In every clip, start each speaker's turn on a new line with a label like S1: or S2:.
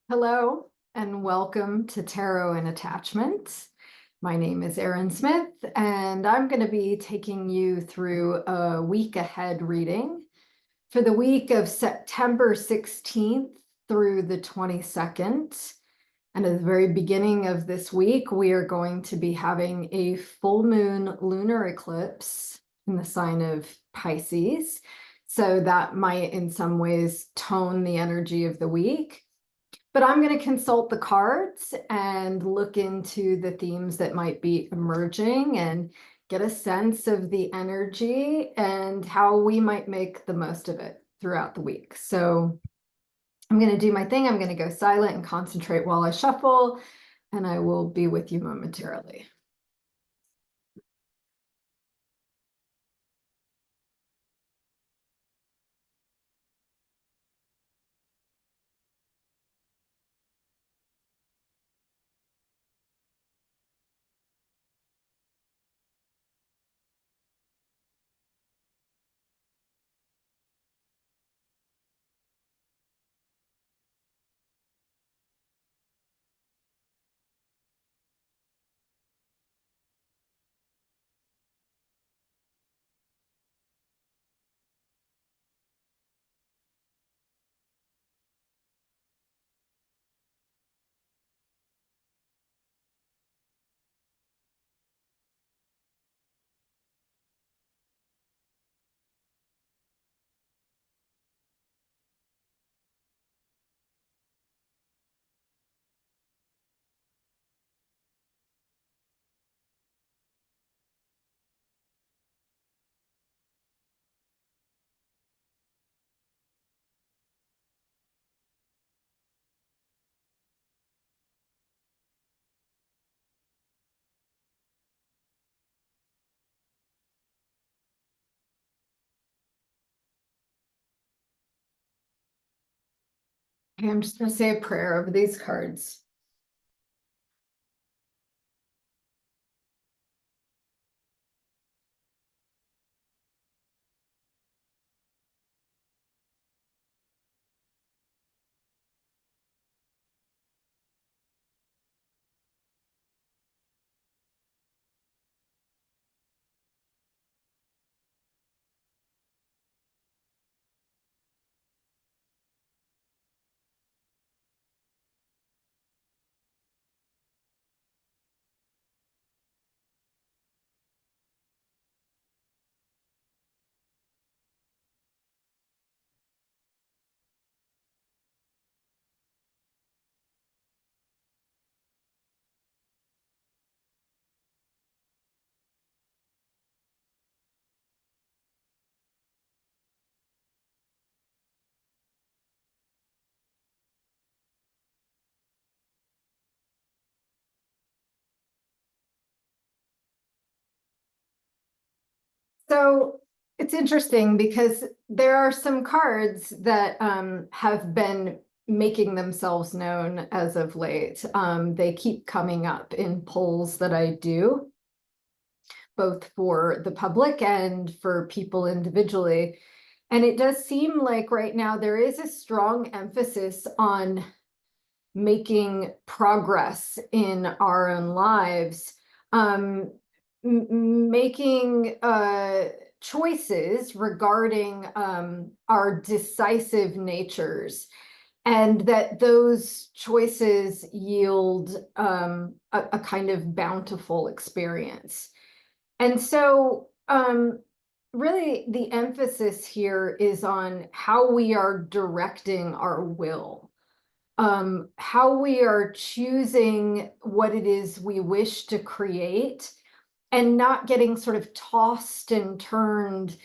S1: Hello and welcome to Tarot and Attachment. My name is Erin Smith, and I'm going to be taking you through a week ahead reading for the week of September 16th through the 22nd. And at the very beginning of this week, we are going to be having a full moon lunar eclipse in the sign of Pisces. So that might in some ways tone the energy of the week. But I'm going to consult the cards and look into the themes that might be emerging and get a sense of the energy and how we might make the most of it throughout the week. So I'm going to do my thing. I'm going to go silent and concentrate while I shuffle, and I will be with you momentarily. Okay, I'm just going to say a prayer over these cards. So it's interesting because there are some cards that have been making themselves known as of late. They keep coming up in polls that I do, both for the public and for people individually. And it does seem like right now there is a strong emphasis on making progress in our own lives, making choices regarding our decisive natures, and that those choices yield a kind of bountiful experience. And so really the emphasis here is on how we are directing our will, how we are choosing what it is we wish to create, and not getting sort of tossed and turned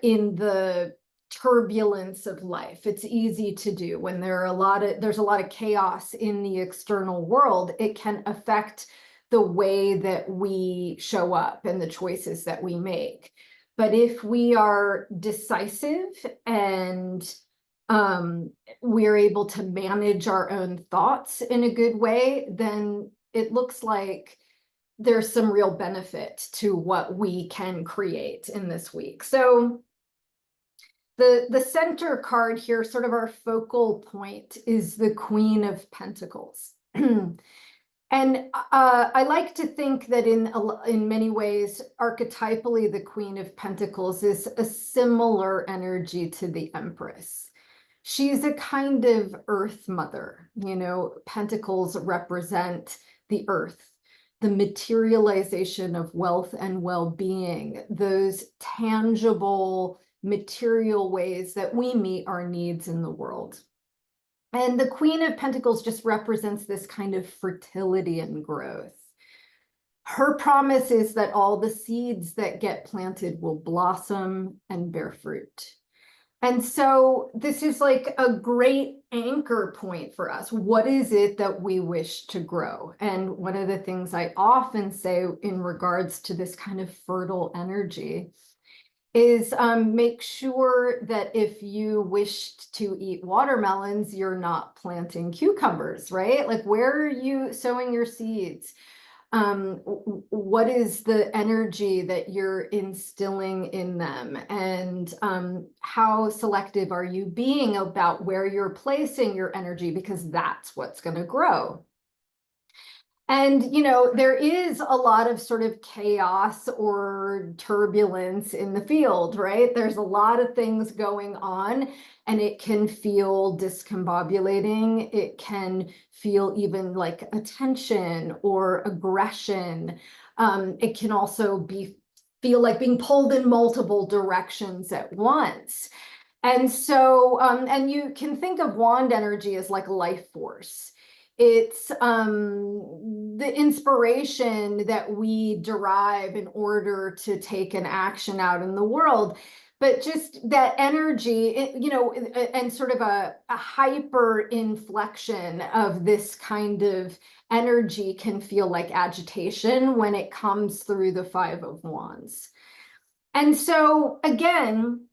S1: in the turbulence of life. It's easy to do when there's a lot of chaos in the external world. It can affect the way that we show up and the choices that we make. But if we are decisive and we're able to manage our own thoughts in a good way, then it looks like there's some real benefit to what we can create in this week. So The center card here, sort of our focal point, is the Queen of Pentacles. And I like to think that in many ways, archetypally, the Queen of Pentacles is a similar energy to the Empress. She's a kind of earth mother. You know, pentacles represent the earth, the materialization of wealth and well-being, those tangible material ways that we meet our needs in the world. And the Queen of Pentacles just represents this kind of fertility and growth. Her promise is that all the seeds that get planted will blossom and bear fruit. And so this is like a great anchor point for us. What is it that we wish to grow? And one of the things I often say in regards to this kind of fertile energy is make sure that if you wished to eat watermelons, you're not planting cucumbers, right? Like, where are you sowing your seeds? What is the energy that you're instilling in them? And how selective are you being about where you're placing your energy? Because that's what's going to grow. And, you know, there is a lot of sort of chaos or turbulence in the field, right? There's a lot of things going on, and it can feel discombobulating. It can feel even like attention or aggression. It can also feel like being pulled in multiple directions at once. And so, and you can think of wand energy as like life force. It's the inspiration that we derive in order to take an action out in the world. But just that energy, you know, and sort of a hyper inflection of this kind of energy can feel like agitation when it comes through the Five of Wands. And so, again,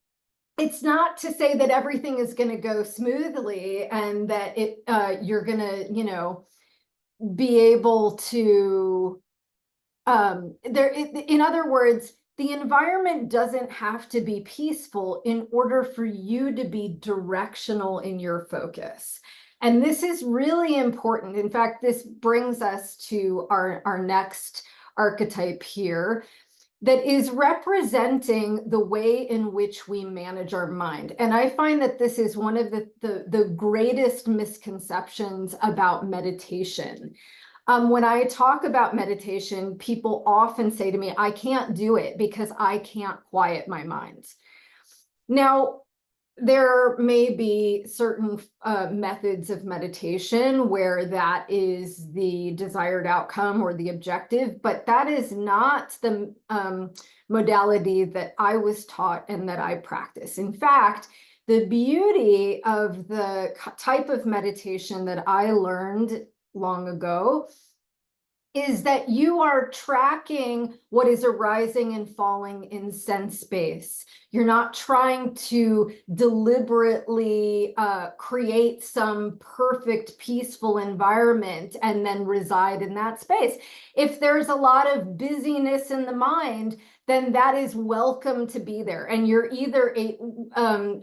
S1: it's not to say that everything is going to go smoothly and that you're going to, you know, be able to in other words, the environment doesn't have to be peaceful in order for you to be directional in your focus. And this is really important. In fact, this brings us to our next archetype here, that is representing the way in which we manage our mind. And I find that this is one of the greatest misconceptions about meditation. When I talk about meditation, people often say to me, I can't do it because I can't quiet my mind. Now, there may be certain methods of meditation where that is the desired outcome or the objective, but that is not the modality that I was taught and that I practice. In fact, the beauty of the type of meditation that I learned long ago is that you are tracking what is arising and falling in sense space. You're not trying to deliberately create some perfect, peaceful environment and then reside in that space. If there's a lot of busyness in the mind, then that is welcome to be there. And you're either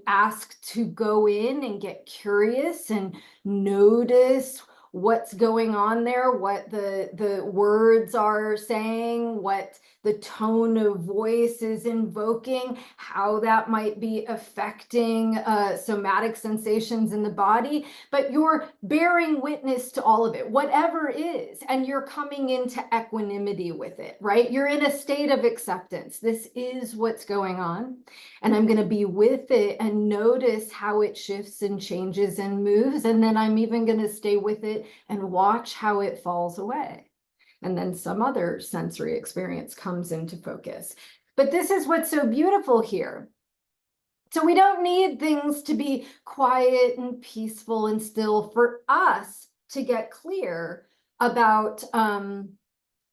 S1: asked to go in and get curious and notice what's going on there, what the words are saying, what the tone of voice is invoking, how that might be affecting somatic sensations in the body. But you're bearing witness to all of it, whatever is, and you're coming into equanimity with it, right? You're in a state of acceptance. This is what's going on, and I'm going to be with it and notice how it shifts and changes and moves, and then I'm even going to stay with it and watch how it falls away. And then some other sensory experience comes into focus. But this is what's so beautiful here. So we don't need things to be quiet and peaceful and still for us to get clear about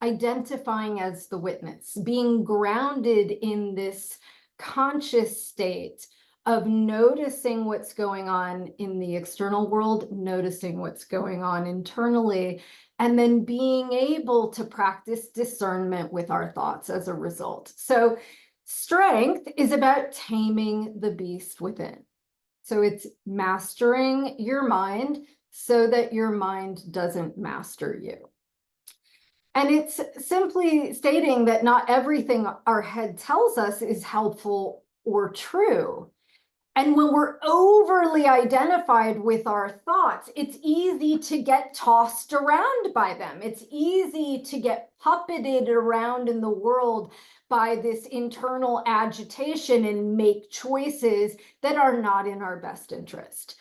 S1: identifying as the witness, being grounded in this conscious state of noticing what's going on in the external world, noticing what's going on internally, and then being able to practice discernment with our thoughts as a result. So Strength is about taming the beast within. So it's mastering your mind so that your mind doesn't master you. And it's simply stating that not everything our head tells us is helpful or true. And when we're overly identified with our thoughts, it's easy to get tossed around by them. It's easy to get puppeted around in the world by this internal agitation and make choices that are not in our best interest.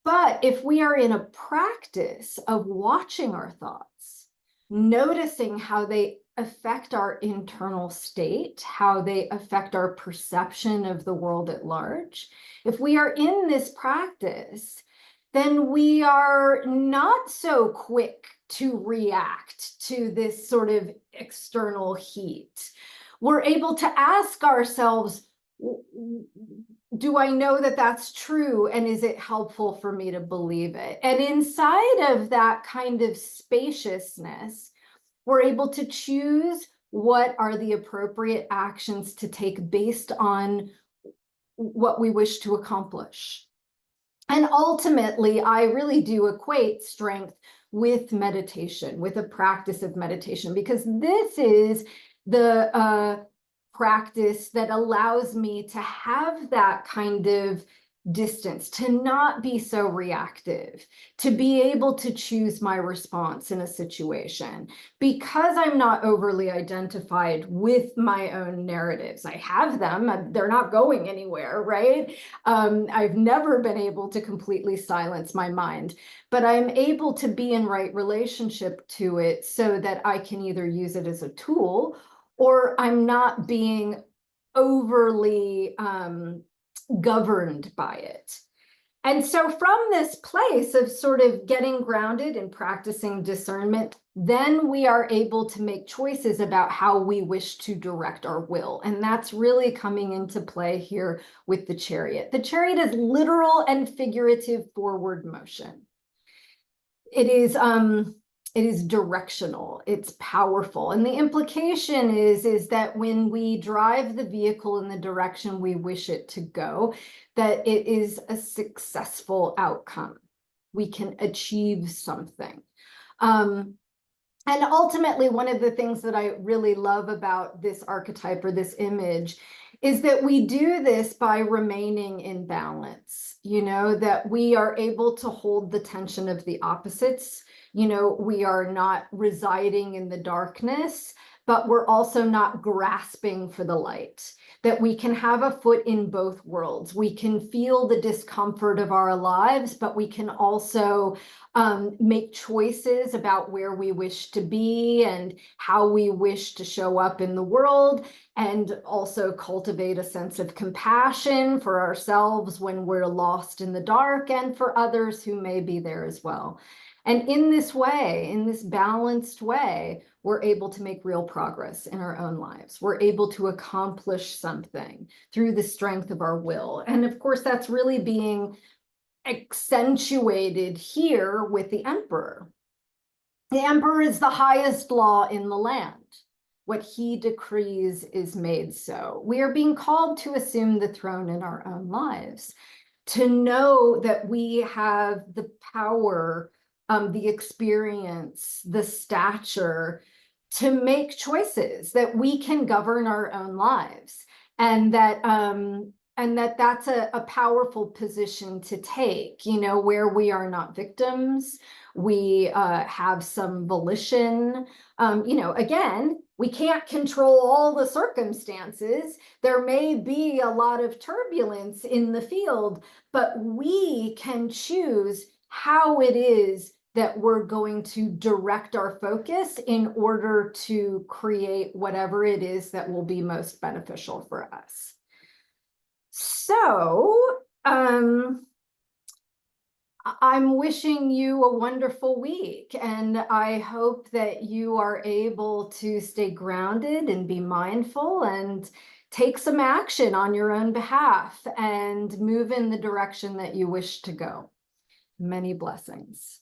S1: But if we are in a practice of watching our thoughts, noticing how they affect our internal state, how they affect our perception of the world at large, if we are in this practice, then we are not so quick to react to this sort of external heat. We're able to ask ourselves, do I know that that's true? And is it helpful for me to believe it? And inside of that kind of spaciousness, we're able to choose what are the appropriate actions to take based on what we wish to accomplish. And ultimately, I really do equate strength with meditation, with a practice of meditation, because this is the practice that allows me to have that kind of distance, to not be so reactive, to be able to choose my response in a situation, because I'm not overly identified with my own narratives. I have them, they're not going anywhere, right? I've never been able to completely silence my mind, but I'm able to be in right relationship to it so that I can either use it as a tool, or I'm not being overly governed by it. And so from this place of sort of getting grounded and practicing discernment, then we are able to make choices about how we wish to direct our will. And that's really coming into play here with the chariot. The chariot is literal and figurative forward motion. It is directional, it's powerful. And the implication is that when we drive the vehicle in the direction we wish it to go, that it is a successful outcome. We can achieve something. And ultimately, one of the things that I really love about this archetype or this image is that we do this by remaining in balance, that we are able to hold the tension of the opposites. We are not residing in the darkness, but we're also not grasping for the light, that we can have a foot in both worlds. We can feel the discomfort of our lives, but we can also make choices about where we wish to be and how we wish to show up in the world, and also cultivate a sense of compassion for ourselves when we're lost in the dark and for others who may be there as well. And in this way, in this balanced way, we're able to make real progress in our own lives. We're able to accomplish something through the strength of our will. And of course, that's really being accentuated here with the emperor. The emperor is the highest law in the land. What he decrees is made so. We are being called to assume the throne in our own lives, to know that we have the power, the experience, the stature to make choices, that we can govern our own lives, and that's a powerful position to take, where we are not victims. We have some volition. Again, we can't control all the circumstances. There may be a lot of turbulence in the field, but we can choose how it is that we're going to direct our focus in order to create whatever it is that will be most beneficial for us. So, I'm wishing you a wonderful week, and I hope that you are able to stay grounded and be mindful and take some action on your own behalf and move in the direction that you wish to go. Many blessings.